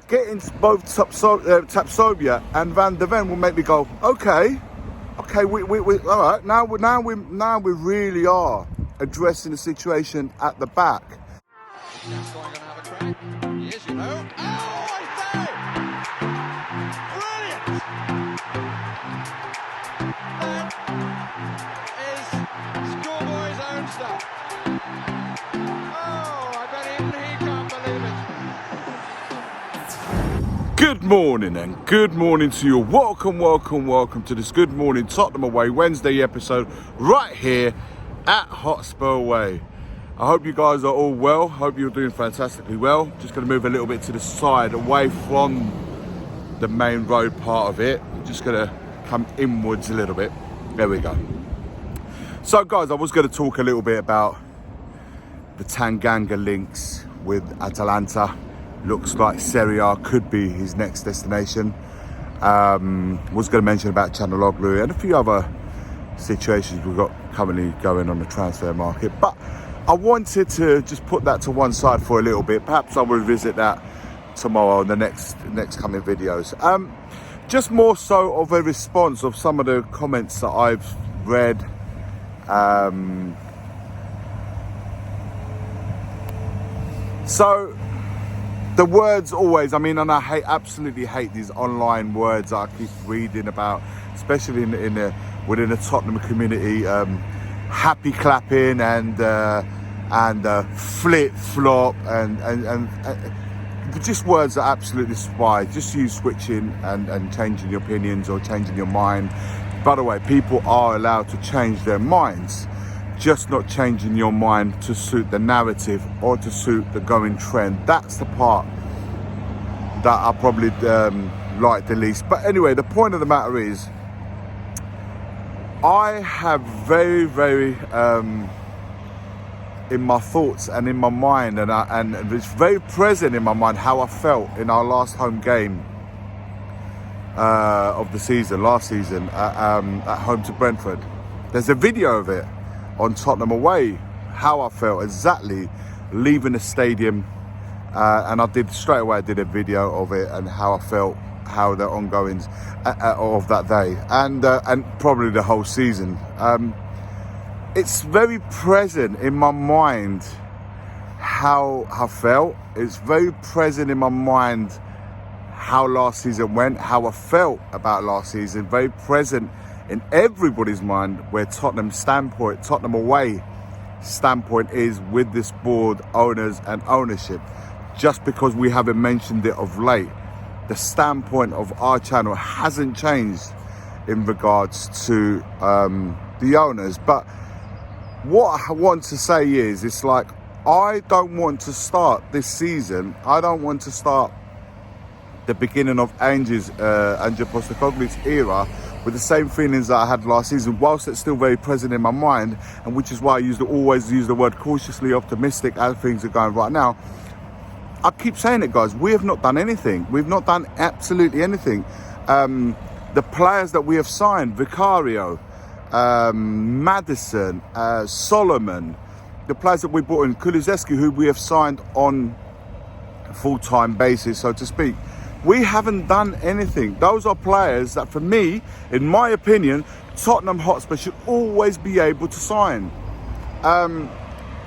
getting both Tapsobia and Van de Ven will make me go, okay, we all right. Now we really are addressing the situation at the back. That's going to have a crack. Yes, you know. Oh, I say! Brilliant! That is schoolboy's own stuff. Oh, I bet even he can't believe it. Good morning and good morning to you. Welcome to this Good Morning Tottenham Away Wednesday episode right here at Hotspur Way. I hope you guys are all well. Hope you're doing fantastically well. Just going to move a little bit to the side, away from the main road part of it. Just going to come inwards a little bit. There we go. So guys, I was going to talk a little bit about the Tanganga links with Atalanta. Looks like Serie A could be his next destination. Was going to mention about Chanaloglu and a few other situations we've got currently going on the transfer market. But I wanted to just put that to one side for a little bit. Perhaps I'll revisit that tomorrow in the next coming videos. Just more so of a response of some of the comments that I've read. So the words always, and I absolutely hate these online words that I keep reading about, especially within the Tottenham community. Happy clapping and flip flop and just words that absolutely despise. Just use switching and changing your opinions or changing your mind. By the way, people are allowed to change their minds, just not changing your mind to suit the narrative or to suit the going trend. That's the part that I probably like the least. But anyway, the point of the matter is, I have very in my thoughts and in my mind, and it's very present in my mind how I felt in our last home game of the season, last season, at home to Brentford. There's a video of it on Tottenham Away, how I felt exactly leaving the stadium, and I did a video of it and how I felt, how the ongoings of that day and probably the whole season. It's very present in my mind how I felt. It's very present in my mind how last season went, how I felt about last season. Very present in everybody's mind where Tottenham Away standpoint is with this board, owners and ownership. Just because we haven't mentioned it of late, the standpoint of our channel hasn't changed in regards to the owners. But what I want to say is, it's like, I don't want to start this season, I don't want to start the beginning of Ange Postecoglou's era with the same feelings that I had last season, whilst it's still very present in my mind, and which is why I always use the word cautiously optimistic as things are going right now. I keep saying it, guys, we have not done anything. We've not done absolutely anything. The players that we have signed, Vicario, Maddison, Solomon, the players that we brought in, Kulusevski, who we have signed on a full-time basis, so to speak. We haven't done anything. Those are players that, for me, in my opinion, Tottenham Hotspur should always be able to sign.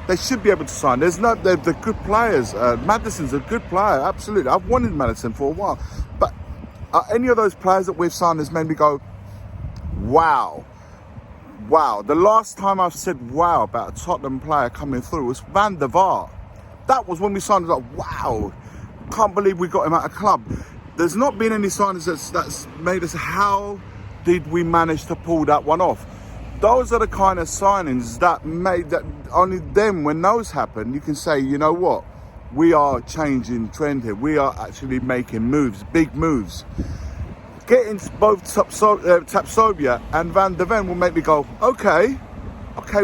They should be able to sign. They're good players. Maddison's a good player, absolutely. I've wanted Maddison for a while. But any of those players that we've signed has made me go, wow. Wow. The last time I've said wow about a Tottenham player coming through was Van der Vaart. That was when we signed. Like, wow, can't believe we got him at a club. There's not been any signings that's made us, how did we manage to pull that one off? Those are the kind of signings that made that, only then when those happen, you can say, you know what, we are changing trend here. We are actually making moves, big moves. Getting both Tapsobia and Van de Ven will make me go, okay,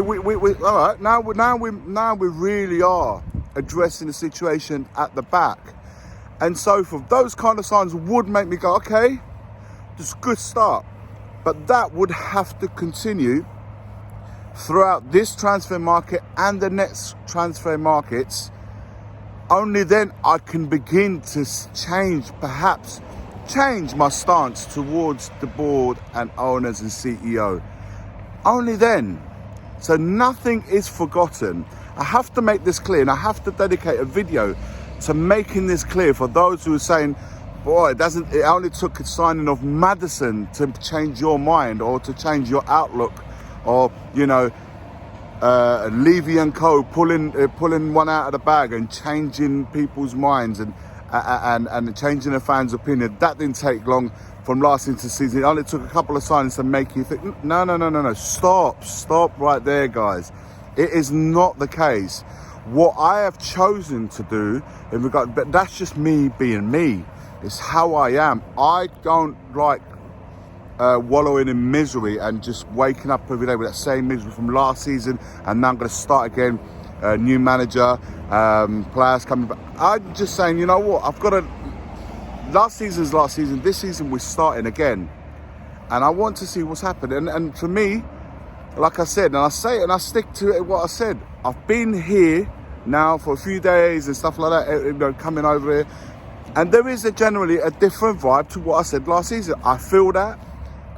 we all right. Now we really are addressing the situation at the back, and so forth. Those kind of signs would make me go, okay, just good start. But that would have to continue throughout this transfer market and the next transfer markets only then I can begin to perhaps change my stance towards the board and owners and CEO. Only then. So nothing is forgotten. I have to make this clear, and I have to dedicate a video to making this clear for those who are saying, boy, it only took a signing of Maddison to change your mind or to change your outlook, or, you know, Levy and Co pulling one out of the bag and changing people's minds and changing the fans' opinion. That didn't take long from last into season. It only took a couple of signings to make you think, no. Stop right there, guys. It is not the case. What I have chosen to do in regard, but that's just me being me. It's how I am. I don't like wallowing in misery and just waking up every day with that same misery from last season, and now I'm going to start again. New manager, players coming back. I'm just saying, you know what? Last season's last season. This season we're starting again, and I want to see what's happening. And for me, like I said, and I say it and I stick to it, what I said. I've been here now for a few days and stuff like that, you know, coming over here, and there is generally a different vibe to what I said last season. I feel that,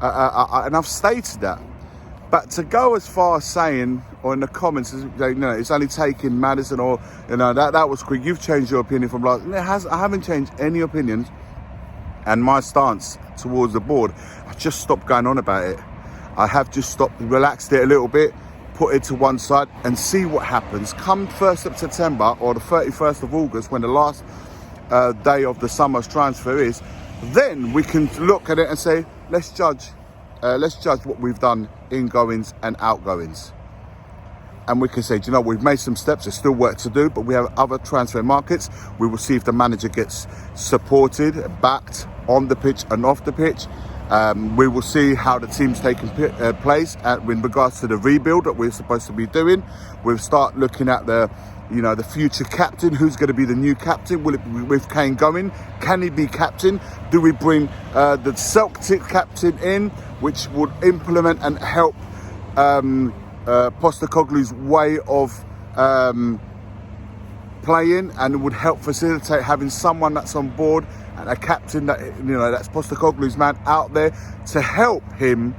and I've stated that. But to go as far as saying, or in the comments, you know, it's only taking Maddison, or, you know, that was quick. You've changed your opinion from last. I haven't changed any opinions, and my stance towards the board, I just stopped going on about it. I have just stopped, relaxed it a little bit, put it to one side, and see what happens. Come 1st of September or the 31st of August, when the last day of the summer's transfer is, then we can look at it and say, let's judge what we've done, ingoings and outgoings. And we can say, do you know, we've made some steps, there's still work to do, but we have other transfer markets. We will see if the manager gets supported, backed on the pitch and off the pitch. We will see how the team's taking place in regards to the rebuild that we're supposed to be doing. We'll start looking at the future captain. Who's going to be the new captain? Will it be with Kane going? Can he be captain? Do we bring the Celtic captain in, which would implement and help Postecoglou's way of playing, and would help facilitate having someone that's on board and a captain that, you know, that's Postecoglou's man out there to help him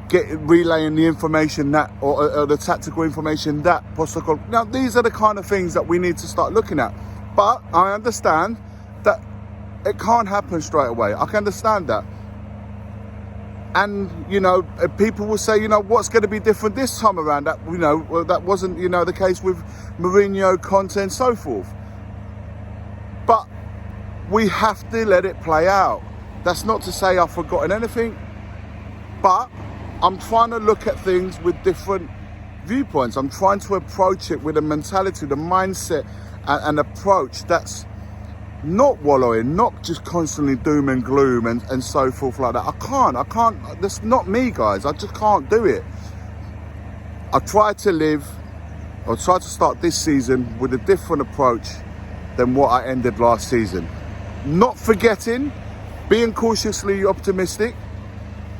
get relaying the information that, or the tactical information that Postecoglou. Now, these are the kind of things that we need to start looking at. But I understand that it can't happen straight away. I can understand that. And, you know, people will say, you know, what's going to be different this time around? That, you know, that wasn't, you know, the case with Mourinho, Conte and so forth. But we have to let it play out. That's not to say I've forgotten anything, but I'm trying to look at things with different viewpoints. I'm trying to approach it with a mentality, the mindset and approach that's not wallowing, not just constantly doom and gloom and so forth like that. I can't, that's not me, guys. I just can't do it. I try to start this season with a different approach than what I ended last season. Not forgetting, being cautiously optimistic,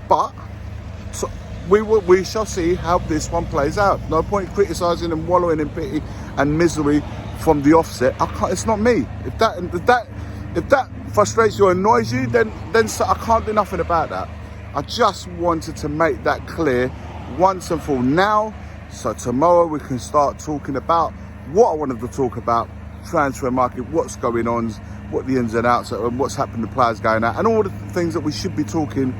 but we shall see how this one plays out. No point criticising and wallowing in pity and misery from the offset. It's not me. If that frustrates you or annoys you, then I can't do nothing about that. I just wanted to make that clear once and for all now, so tomorrow we can start talking about what I wanted to talk about: transfer market, what's going on, what the ins and outs are, and what's happening to players going out, and all the things that we should be talking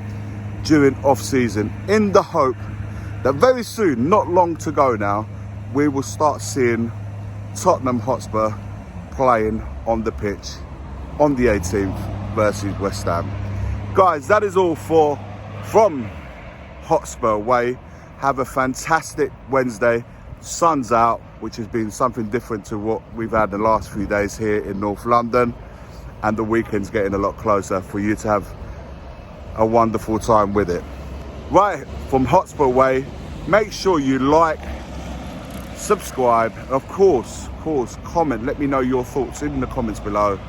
during off-season, in the hope that very soon, not long to go now, we will start seeing Tottenham Hotspur playing on the pitch on the 18th versus West Ham. Guys, that is all from Hotspur Way. Have a fantastic Wednesday. Sun's out, which has been something different to what we've had the last few days here in North London, and the weekend's getting a lot closer for you to have a wonderful time with it. Right, from Hotspur Way, make sure you like, subscribe, and of course, comment. Let me know your thoughts in the comments below.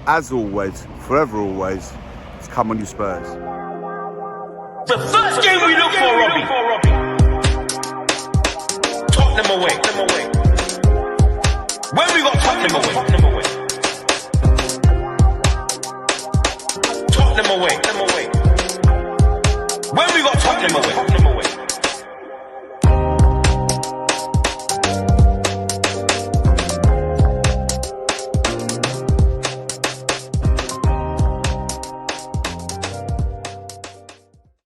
As always, forever always, it's come on you Spurs. The first game we look for, Robbie. Tottenham away. When we got Tottenham away. Tottenham away. When we got Tottenham away.